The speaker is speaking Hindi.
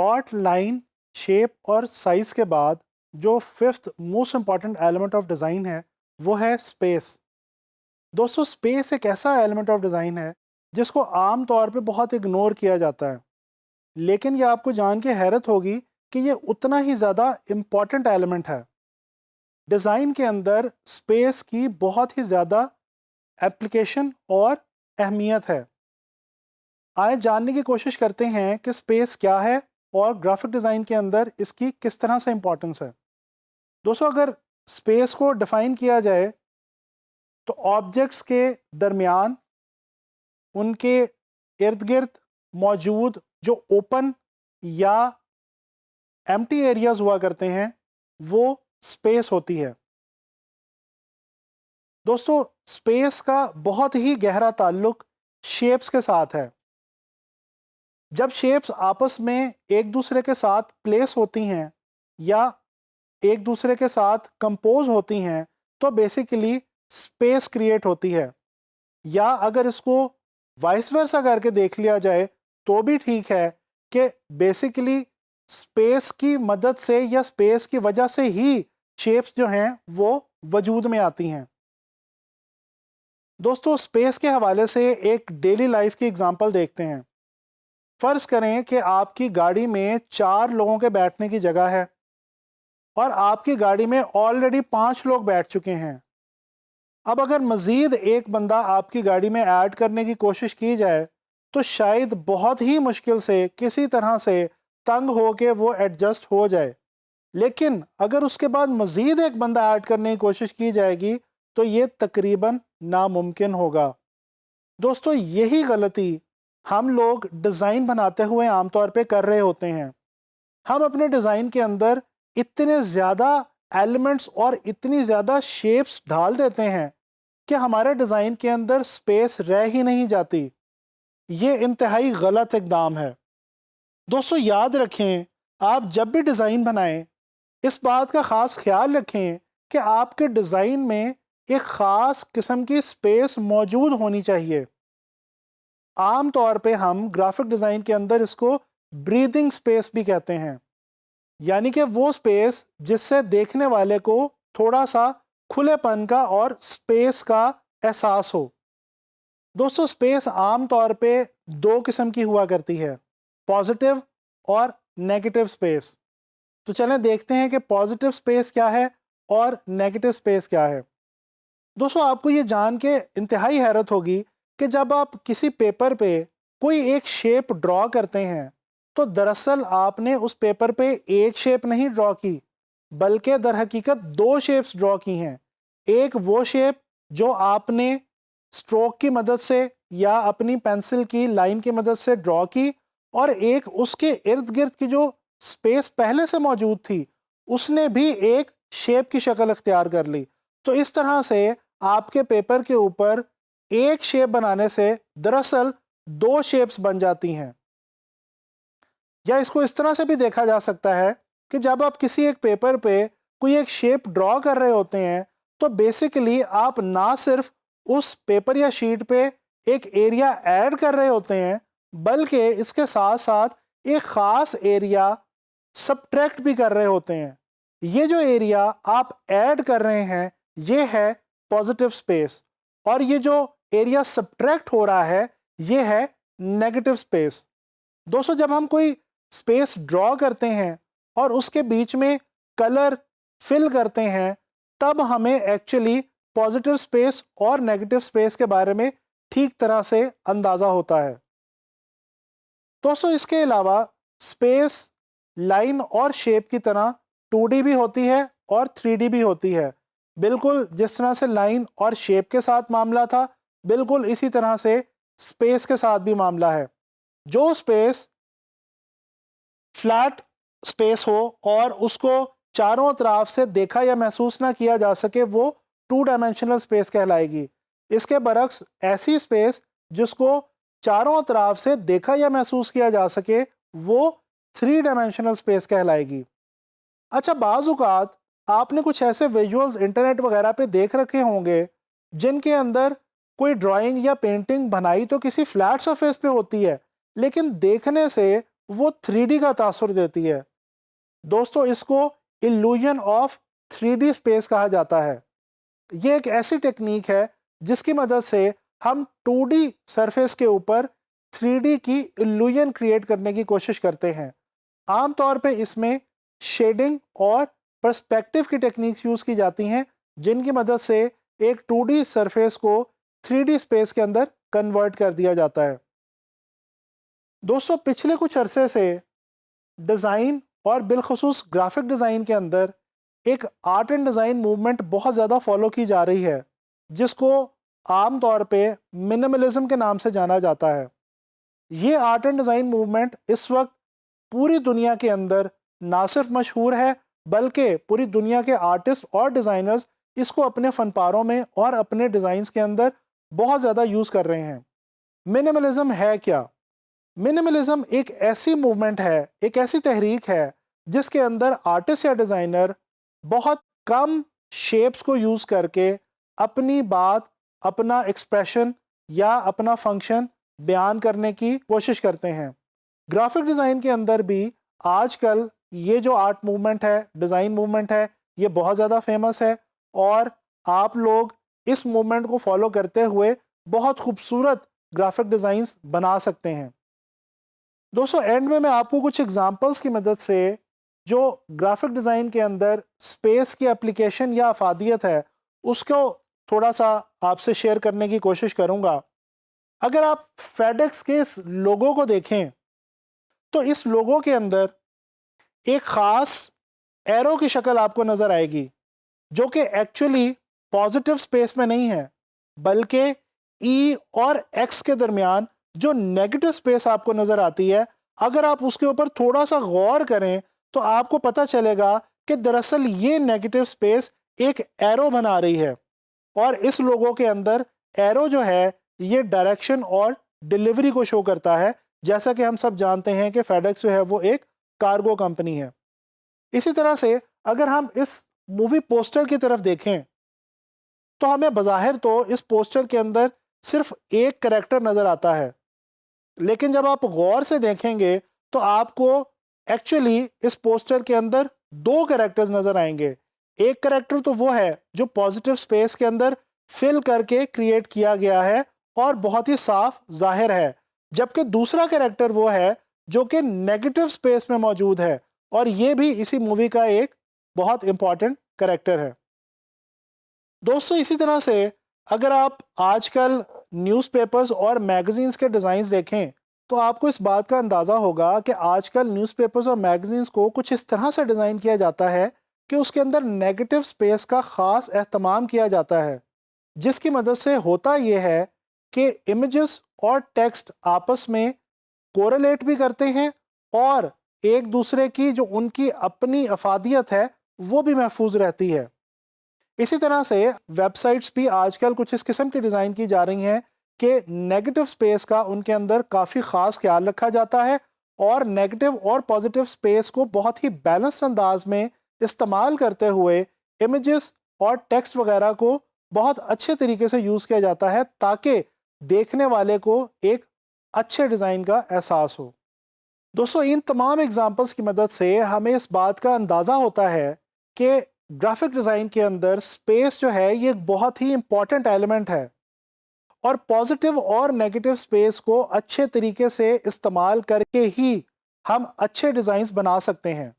डॉट, लाइन, शेप और साइज के बाद जो fifth most important element of design है वो है स्पेस। दोस्तों, स्पेस एक ऐसा एलिमेंट ऑफ डिज़ाइन है जिसको आम तौर पे बहुत इग्नोर किया जाता है, लेकिन ये आपको जान के हैरत होगी कि ये उतना ही ज़्यादा इम्पॉर्टेंट एलिमेंट है। डिज़ाइन के अंदर स्पेस की बहुत ही ज़्यादा एप्लीकेशन और अहमियत है। आइए जानने की कोशिश करते हैं कि स्पेस क्या है और ग्राफिक डिज़ाइन के अंदर इसकी किस तरह से इम्पोर्टेंस है। दोस्तों, अगर स्पेस को डिफ़ाइन किया जाए तो ऑब्जेक्ट्स के दरमियान, उनके इर्द गिर्द मौजूद जो ओपन या एम्प्टी एरियाज हुआ करते हैं वो स्पेस होती है। दोस्तों, स्पेस का बहुत ही गहरा ताल्लुक शेप्स के साथ है। जब शेप्स आपस में एक दूसरे के साथ प्लेस होती हैं या एक दूसरे के साथ कंपोज होती हैं तो बेसिकली स्पेस क्रिएट होती है। या अगर इसको वाइस वर्सा करके देख लिया जाए तो भी ठीक है कि बेसिकली स्पेस की मदद से या स्पेस की वजह से ही शेप्स जो हैं वो वजूद में आती हैं। दोस्तों, स्पेस के हवाले से एक डेली लाइफ की एग्जांपल देखते हैं। फ़र्ज़ करें कि आपकी गाड़ी में 4 लोगों के बैठने की जगह है और आपकी गाड़ी में ऑलरेडी 5 लोग बैठ चुके हैं। अब अगर मज़ीद एक बंदा आपकी गाड़ी में ऐड करने की कोशिश की जाए तो शायद बहुत ही मुश्किल से किसी तरह से तंग हो के वो एडजस्ट हो जाए। लेकिन अगर उसके बाद मज़ीद एक बंदा ऐड करने की कोशिश की जाएगी तो ये तकरीबन नामुमकिन होगा। दोस्तों, यही गलती हम लोग डिज़ाइन बनाते हुए आमतौर पे कर रहे होते हैं। हम अपने डिज़ाइन के अंदर इतने ज़्यादा एलिमेंट्स और इतनी ज़्यादा शेप्स डाल देते हैं कि हमारे डिज़ाइन के अंदर स्पेस रह ही नहीं जाती। ये इंतहाई गलत इक़दाम है। दोस्तों, याद रखें, आप जब भी डिज़ाइन बनाएं इस बात का ख़ास ख्याल रखें कि आपके डिज़ाइन में एक ख़ास किस्म की स्पेस मौजूद होनी चाहिए। आम तौर पे हम ग्राफिक डिज़ाइन के अंदर इसको ब्रीदिंग स्पेस भी कहते हैं, यानी कि वो स्पेस जिससे देखने वाले को थोड़ा सा खुलेपन का और स्पेस का एहसास हो। दोस्तों, स्पेस आम तौर पे 2 किस्म की हुआ करती है, पॉजिटिव और नेगेटिव स्पेस। तो चलें देखते हैं कि पॉजिटिव स्पेस क्या है और नेगेटिव स्पेस क्या है। दोस्तों, आपको ये जान के इंतहाई हैरत होगी कि जब आप किसी पेपर पे कोई एक शेप ड्रॉ करते हैं तो दरअसल आपने उस पेपर पे एक शेप नहीं ड्रॉ की, बल्कि दर हकीकत 2 शेप्स ड्रॉ की हैं। एक वो शेप जो आपने स्ट्रोक की मदद से या अपनी पेंसिल की लाइन की मदद से ड्रॉ की, और एक उसके इर्द गिर्द की जो स्पेस पहले से मौजूद थी उसने भी एक शेप की शक्ल इख्तियार कर ली। तो इस तरह से आपके पेपर के ऊपर एक शेप बनाने से दरअसल 2 शेप्स बन जाती हैं। या इसको इस तरह से भी देखा जा सकता है कि जब आप किसी एक पेपर पे कोई एक शेप ड्रॉ कर रहे होते हैं तो बेसिकली आप ना सिर्फ उस पेपर या शीट पे एक एरिया ऐड कर रहे होते हैं, बल्कि इसके साथ साथ एक ख़ास एरिया सबट्रैक्ट भी कर रहे होते हैं। ये जो एरिया आप ऐड कर रहे हैं ये है पॉजिटिव स्पेस, और ये जो एरिया सबट्रैक्ट हो रहा है ये है नेगेटिव स्पेस। दोस्तों, जब हम कोई स्पेस ड्रॉ करते हैं और उसके बीच में कलर फिल करते हैं तब हमें एक्चुअली पॉजिटिव स्पेस और नेगेटिव स्पेस के बारे में ठीक तरह से अंदाज़ा होता है। दोस्तों, इसके अलावा स्पेस लाइन और शेप की तरह 2D भी होती है और 3D भी होती है। बिल्कुल जिस तरह से लाइन और शेप के साथ मामला था, बिल्कुल इसी तरह से स्पेस के साथ भी मामला है। जो स्पेस फ्लैट स्पेस हो और उसको चारों तरफ से देखा या महसूस ना किया जा सके वो 2 डायमेंशनल स्पेस कहलाएगी। इसके बरक्स ऐसी स्पेस जिसको चारों तरफ से देखा या महसूस किया जा सके वो 3 डायमेंशनल स्पेस कहलाएगी। अच्छा, बाज़ औक़ात आपने कुछ ऐसे विजुअल्स इंटरनेट वगैरह पे देख रखे होंगे जिनके अंदर कोई ड्राइंग या पेंटिंग बनाई तो किसी फ्लैट सरफेस पे होती है, लेकिन देखने से वो 3D का तासुर देती है। दोस्तों, इसको इल्यूजन ऑफ 3D स्पेस कहा जाता है। ये एक ऐसी टेक्निक है जिसकी मदद से हम 2D सरफेस के ऊपर 3D की इल्यूजन क्रिएट करने की कोशिश करते हैं। आमतौर पे इसमें शेडिंग और पर्सपेक्टिव की टेक्निक्स यूज़ की जाती हैं, जिनकी मदद से एक 2D सरफेस को 3D स्पेस के अंदर कन्वर्ट कर दिया जाता है। दोस्तों, पिछले कुछ अरसे से डिज़ाइन और बिलखुसूस ग्राफिक डिज़ाइन के अंदर एक आर्ट एंड डिज़ाइन मूवमेंट बहुत ज़्यादा फॉलो की जा रही है, जिसको आम तौर पे मिनिमलिज्म के नाम से जाना जाता है। ये आर्ट एंड डिज़ाइन मूवमेंट इस वक्त पूरी दुनिया के अंदर ना सिर्फ मशहूर है, बल्कि पूरी दुनिया के आर्टिस्ट और डिज़ाइनर्स इसको अपने फनपारों में और अपने डिज़ाइंस के अंदर बहुत ज़्यादा यूज़ कर रहे हैं। मिनिमलिज्म है क्या? मिनिमलिज्म एक ऐसी मूवमेंट है, एक ऐसी तहरीक है जिसके अंदर आर्टिस्ट या डिज़ाइनर बहुत कम शेप्स को यूज़ करके अपनी बात, अपना एक्सप्रेशन या अपना फंक्शन बयान करने की कोशिश करते हैं। ग्राफिक डिज़ाइन के अंदर भी आजकल ये जो आर्ट मूवमेंट है, डिज़ाइन मूवमेंट है, ये बहुत ज़्यादा फेमस है और आप लोग इस मूवमेंट को फॉलो करते हुए बहुत खूबसूरत ग्राफिक डिज़ाइंस बना सकते हैं। दोस्तों, एंड में मैं आपको कुछ एग्जांपल्स की मदद से जो ग्राफिक डिज़ाइन के अंदर स्पेस की एप्लीकेशन या अफादियत है, उसको थोड़ा सा आपसे शेयर करने की कोशिश करूंगा। अगर आप फेडेक्स के इस लोगो को देखें, तो इस लोगो के अंदर एक ख़ास एरो की शक्ल आपको नज़र आएगी, जो कि एक्चुअली पॉजिटिव स्पेस में नहीं है, बल्कि ई और एक्स के दरमियान जो नेगेटिव स्पेस आपको नज़र आती है, अगर आप उसके ऊपर थोड़ा सा गौर करें तो आपको पता चलेगा कि दरअसल ये नेगेटिव स्पेस एक एरो बना रही है। और इस लोगो के अंदर एरो जो है ये डायरेक्शन और डिलीवरी को शो करता है, जैसा कि हम सब जानते हैं कि फेडेक्स जो है वो एक कार्गो कंपनी है। इसी तरह से अगर हम इस मूवी पोस्टर की तरफ देखें, तो हमें बज़ाहिर तो इस पोस्टर के अंदर सिर्फ एक कैरेक्टर नज़र आता है, लेकिन जब आप गौर से देखेंगे तो आपको एक्चुअली इस पोस्टर के अंदर दो कैरेक्टर्स नज़र आएंगे। एक कैरेक्टर तो वो है जो पॉजिटिव स्पेस के अंदर फिल करके क्रिएट किया गया है और बहुत ही साफ जाहिर है, जबकि दूसरा कैरेक्टर वो है जो कि नेगेटिव स्पेस में मौजूद है और ये भी इसी मूवी का एक बहुत इंपॉर्टेंट कैरेक्टर है। दोस्तों, इसी तरह से अगर आप आजकल न्यूज़पेपर्स और मैगज़ीन्स के डिज़ाइंस देखें, तो आपको इस बात का अंदाज़ा होगा कि आजकल न्यूज़पेपर्स और मैगज़ीन्स को कुछ इस तरह से डिज़ाइन किया जाता है कि उसके अंदर नेगेटिव स्पेस का ख़ास एहतमाम किया जाता है, जिसकी मदद से होता ये है कि इमेजेस और टेक्स्ट आपस में कोरिलेट भी करते हैं और एक दूसरे की जो उनकी अपनी अफादियत है वो भी महफूज रहती है। इसी तरह से वेबसाइट्स भी आजकल कुछ इस किस्म की डिज़ाइन की जा रही हैं कि नेगेटिव स्पेस का उनके अंदर काफ़ी ख़ास ख्याल रखा जाता है और नेगेटिव और पॉजिटिव स्पेस को बहुत ही बैलेंस्ड अंदाज में इस्तेमाल करते हुए इमेजेस और टेक्स्ट वगैरह को बहुत अच्छे तरीके से यूज़ किया जाता है, ताकि देखने वाले को एक अच्छे डिज़ाइन का एहसास हो। दोस्तों, इन तमाम एग्जाम्पल्स की मदद से हमें इस बात का अंदाज़ा होता है कि ग्राफिक डिज़ाइन के अंदर स्पेस जो है ये एक बहुत ही इंपॉर्टेंट एलिमेंट है और पॉजिटिव और नेगेटिव स्पेस को अच्छे तरीके से इस्तेमाल करके ही हम अच्छे डिज़ाइंस बना सकते हैं।